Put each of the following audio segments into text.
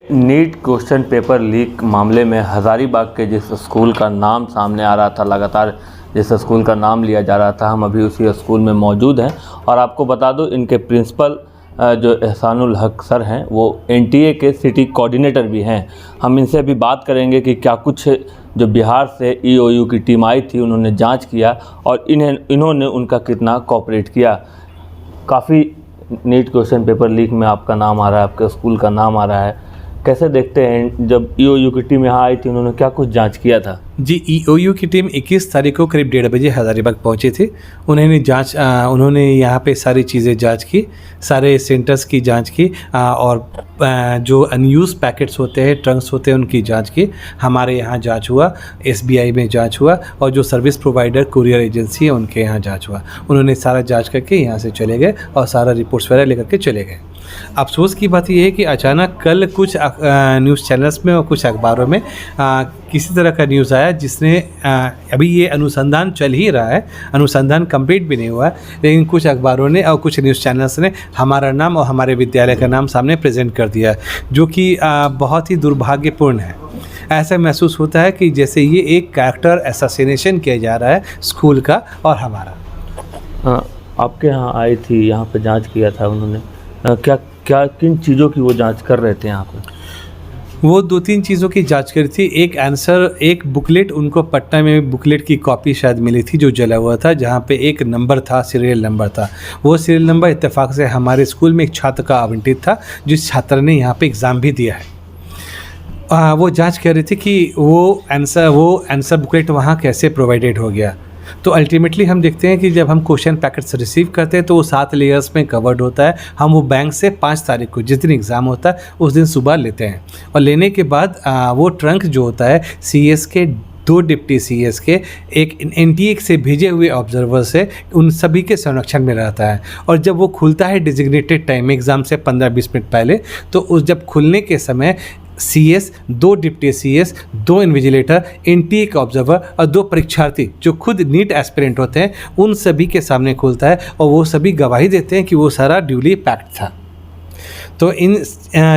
NEET question paper leak मामले में हज़ारीबाग के जिस स्कूल का नाम सामने आ रहा था, लगातार जिस स्कूल का नाम लिया जा रहा था, हम अभी उसी स्कूल में मौजूद हैं। और आपको बता दूं, इनके प्रिंसिपल जो एहसानुल हक सर हैं, वो एनटीए के सिटी कोऑर्डिनेटर भी हैं। हम इनसे अभी बात करेंगे कि क्या कुछ जो बिहार से ईओयू की टीम आई थी, उन्होंने जांच किया और इन्होंने उनका कितना कोऑपरेट किया। काफ़ी नीट क्वेश्चन पेपर लीक में आपका नाम आ रहा है, आपके स्कूल का नाम आ रहा है। कैसे देखते हैं, जब ईओयू की टीम यहाँ आई थी, उन्होंने क्या कुछ जांच किया था? जी, ईओयू की टीम 21 तारीख को करीब 1:30 बजे हज़ारीबाग पहुंची थी। उन्होंने यहाँ पे सारी चीज़ें जांच की, सारे सेंटर्स की जांच की और जो अनयूज़ पैकेट्स होते हैं, ट्रंक्स होते हैं, उनकी जांच की। हमारे यहाँ जांच हुआ, एसबीआई में जांच हुआ और जो सर्विस प्रोवाइडर कुरियर एजेंसी है, उनके यहाँ जांच हुआ। उन्होंने सारा जांच करके यहाँ से चले गए और सारा रिपोर्ट्स वगैरह लेकर के चले गए। अफसोस की बात यह है कि अचानक कल कुछ न्यूज़ चैनल्स में और कुछ अखबारों में किसी तरह का न्यूज़ आया, जिसने अभी ये अनुसंधान चल ही रहा है, अनुसंधान कंप्लीट भी नहीं हुआ है, लेकिन कुछ अखबारों ने और कुछ न्यूज़ चैनल्स ने हमारा नाम और हमारे विद्यालय का नाम सामने प्रेजेंट कर दिया, जो कि बहुत ही दुर्भाग्यपूर्ण है। ऐसा महसूस होता है कि जैसे ये एक कैरेक्टर असैसिनेशन किया जा रहा है स्कूल का और हमारा। आपके यहाँ आई थी, यहाँ पे जांच किया था उन्होंने, क्या किन चीज़ों की वो जांच कर रहे थे यहाँ पे? वो 2-3 चीज़ों की जांच करी थी। एक बुकलेट, उनको पटना में बुकलेट की कॉपी शायद मिली थी जो जला हुआ था, जहाँ पे एक नंबर था, सीरियल नंबर था। वो सीरियल नंबर इत्तेफाक से हमारे स्कूल में एक छात्र का आवंटित था, जिस छात्र ने यहाँ पे एग्ज़ाम भी दिया है। वो जांच कर रही थी कि वो आंसर बुकलेट वहाँ कैसे प्रोवाइडेड हो गया। तो अल्टीमेटली हम देखते हैं कि जब हम क्वेश्चन पैकेट्स रिसीव करते हैं तो वो 7 लेयर्स में कवर्ड होता है। हम वो बैंक से 5 तारीख को, जिस दिन एग्ज़ाम होता है उस दिन सुबह लेते हैं, और लेने के बाद वो ट्रंक जो होता है सीएस के 2 डिप्टी सीएस के एक एनटीए से भेजे हुए ऑब्जर्वर से उन सभी के संरक्षण में रहता है। और जब वो खुलता है डिजिग्नेटेड टाइम, एग्ज़ाम से 15-20 मिनट पहले, तो उस जब खुलने के समय CS, 2 deputy CS, 2 invigilator, NTA का ऑब्जर्वर और 2 परीक्षार्थी जो खुद नीट एस्पिरेंट होते हैं, उन सभी के सामने खुलता है और वो सभी गवाही देते हैं कि वो सारा ड्यूली पैक्ड था। तो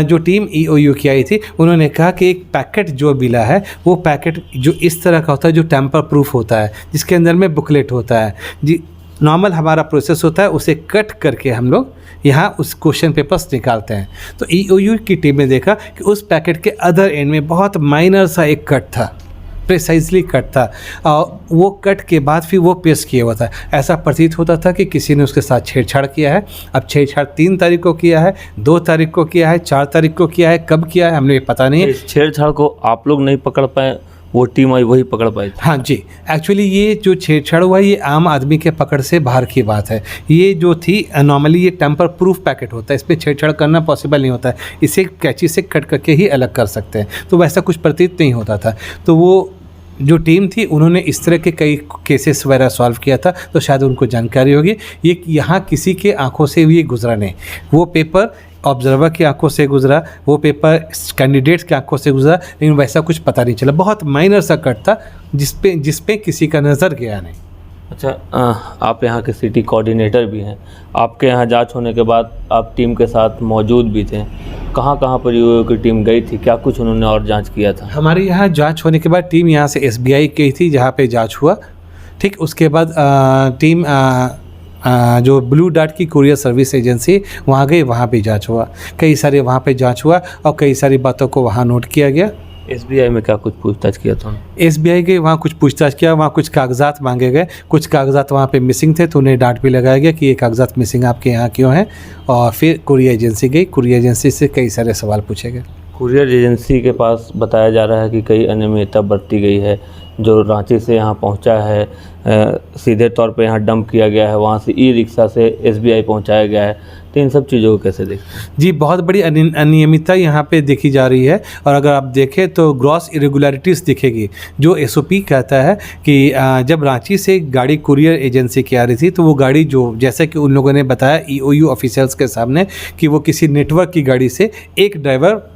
जो टीम ईओयू की आई थी, उन्होंने कहा कि एक पैकेट जो मिला है, वो पैकेट जो इस तरह का होता है, जो टैम्पर प्रूफ होता है, जिसके अंदर में बुकलेट होता है जी। नॉर्मल हमारा प्रोसेस होता है, उसे कट करके हम लोग यहाँ उस क्वेश्चन पेपर्स निकालते हैं। तो ईओयू की टीम ने देखा कि उस पैकेट के अदर एंड में बहुत माइनर सा एक कट था, प्रिसाइजली कट था, और वो कट के बाद फिर वो पेस्ट किया हुआ था। ऐसा प्रतीत होता था कि किसी ने उसके साथ छेड़छाड़ किया है। अब छेड़छाड़ 3 तारीख को किया है, 2 तारीख को किया है, 4 तारीख को किया है, कब किया है हमें पता नहीं है। छेड़छाड़ को आप लोग नहीं पकड़ पाए, वो टीम आई वही पकड़ पाई? हाँ जी, एक्चुअली ये जो छेड़छाड़ हुआ, ये आम आदमी के पकड़ से बाहर की बात है। ये जो थी, नॉर्मली ये टेम्पर प्रूफ पैकेट होता है, इस पर छेड़छाड़ करना पॉसिबल नहीं होता है, इसे कैंची से कट करके ही अलग कर सकते हैं। तो वैसा कुछ प्रतीत नहीं होता था। तो वो जो टीम थी, उन्होंने इस तरह के कई केसेस वगैरह सॉल्व किया था, तो शायद उनको जानकारी होगी। ये यहाँ किसी के आंखों से भी गुजरा नहीं, वो पेपर ऑब्जर्वर की आंखों से गुजरा, वो पेपर कैंडिडेट्स की आंखों से गुजरा, लेकिन वैसा कुछ पता नहीं चला। बहुत माइनर सा कट था जिसपे किसी का नज़र गया नहीं। अच्छा, आप यहाँ के सिटी कोऑर्डिनेटर भी हैं, आपके यहाँ जांच होने के बाद आप टीम के साथ मौजूद भी थे। कहाँ कहाँ पर ईओयू की टीम गई थी, क्या कुछ उन्होंने और जांच किया था? हमारे यहाँ जांच होने के बाद टीम यहाँ से एसबीआई गई थी, जहाँ पे जांच हुआ। ठीक, उसके बाद टीम जो ब्लू डार्ट की कुरियर सर्विस एजेंसी, वहाँ गई, वहाँ पे जांच हुआ। कई सारे वहाँ पे जांच हुआ और कई सारी बातों को वहाँ नोट किया गया। एसबीआई में क्या कुछ पूछताछ किया था? एसबीआई के वहाँ कुछ पूछताछ किया, वहाँ कुछ कागजात मांगे गए, कुछ कागजात वहाँ पे मिसिंग थे, तो उन्हें डांट भी लगाया गया कि ये कागजात मिसिंग आपके यहाँ क्यों हैं। और फिर कुरियर एजेंसी गई, कुरियर एजेंसी से कई सारे सवाल पूछे गए। कुरियर एजेंसी के पास बताया जा रहा है कि कई अनियमितता बरती गई है, जो रांची से यहाँ पहुँचा है, सीधे तौर पे यहाँ डंप किया गया है, वहाँ से ई रिक्शा से एसबीआई पहुँचाया गया है। तो इन सब चीज़ों को कैसे देखते हैं? जी, बहुत बड़ी अनियमितता यहाँ पे देखी जा रही है। और अगर आप देखें तो ग्रॉस इरेगुलरिटीज़ दिखेगी। जो एसओपी कहता है कि जब रांची से गाड़ी कुरियर एजेंसी की आ रही थी, तो वो गाड़ी, जो जैसे कि उन लोगों ने बताया ईओयू ऑफिशियल्स के सामने, कि वो किसी नेटवर्क की गाड़ी से एक ड्राइवर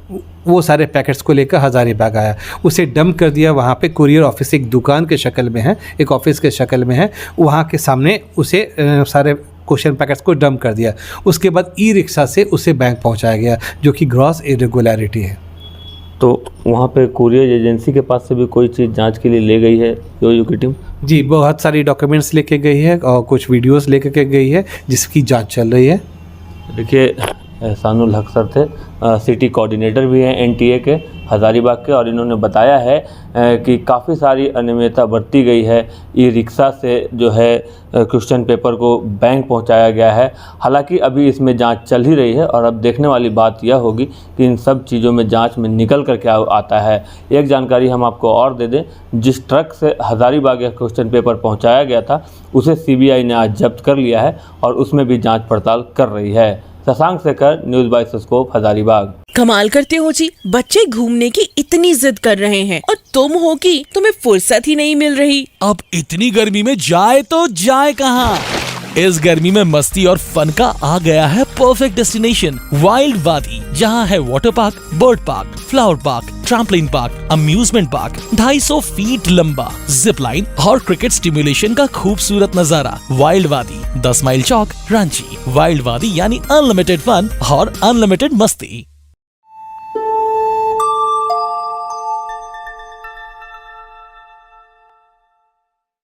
वो सारे पैकेट्स को लेकर हज़ारीबाग आया, उसे डंप कर दिया। वहाँ पे कुरियर ऑफिस एक दुकान के शक्ल में है, एक ऑफिस के शक्ल में है, वहाँ के सामने उसे सारे क्वेश्चन पैकेट्स को डंप कर दिया। उसके बाद ई रिक्शा से उसे बैंक पहुँचाया गया, जो कि ग्रॉस इरेगुलरिटी है। तो वहाँ पे कुरियर एजेंसी के पास से भी कोई चीज़ जांच के लिए ले गई है योयो की टीम? जी, बहुत सारी डॉक्यूमेंट्स लेके गई है और कुछ वीडियोस लेके के गई है जिसकी जांच चल रही है। देखिए, एहसानुल हक सर थे, सिटी कोऑर्डिनेटर भी हैं एनटीए के हज़ारीबाग के, और इन्होंने बताया है कि काफ़ी सारी अनियमितता बरती गई है। ई रिक्शा से जो है क्वेश्चन पेपर को बैंक पहुंचाया गया है। हालांकि अभी इसमें जांच चल ही रही है और अब देखने वाली बात यह होगी कि इन सब चीज़ों में जांच में निकल कर क्या आता है। एक जानकारी हम आपको और दे दें, जिस ट्रक से हज़ारीबाग यह क्वेश्चन पेपर पहुँचाया गया था उसे सीबीआई ने आज जब्त कर लिया है और उसमें भी जाँच पड़ताल कर रही है। Shashank Shekhar, news bye scope, Hazaribagh. कमाल करते हो जी, बच्चे घूमने की इतनी जिद कर रहे हैं और तुम हो कि तुम्हें फुर्सत ही नहीं मिल रही। अब इतनी गर्मी में जाए तो जाए कहाँ? इस गर्मी में मस्ती और फन का आ गया है परफेक्ट डेस्टिनेशन, वाइल्ड वादी, जहाँ है water park, bird park, flower park, trampoline park, amusement park, 250 feet लंबा, जिप लाइन और क्रिकेट स्टिमुलेशन का खूबसूरत नजारा। वाइल्ड वादी, 10 माइल चौक, रांची। वाइल्ड वादी यानी अनलिमिटेड फन और अनलिमिटेड मस्ती।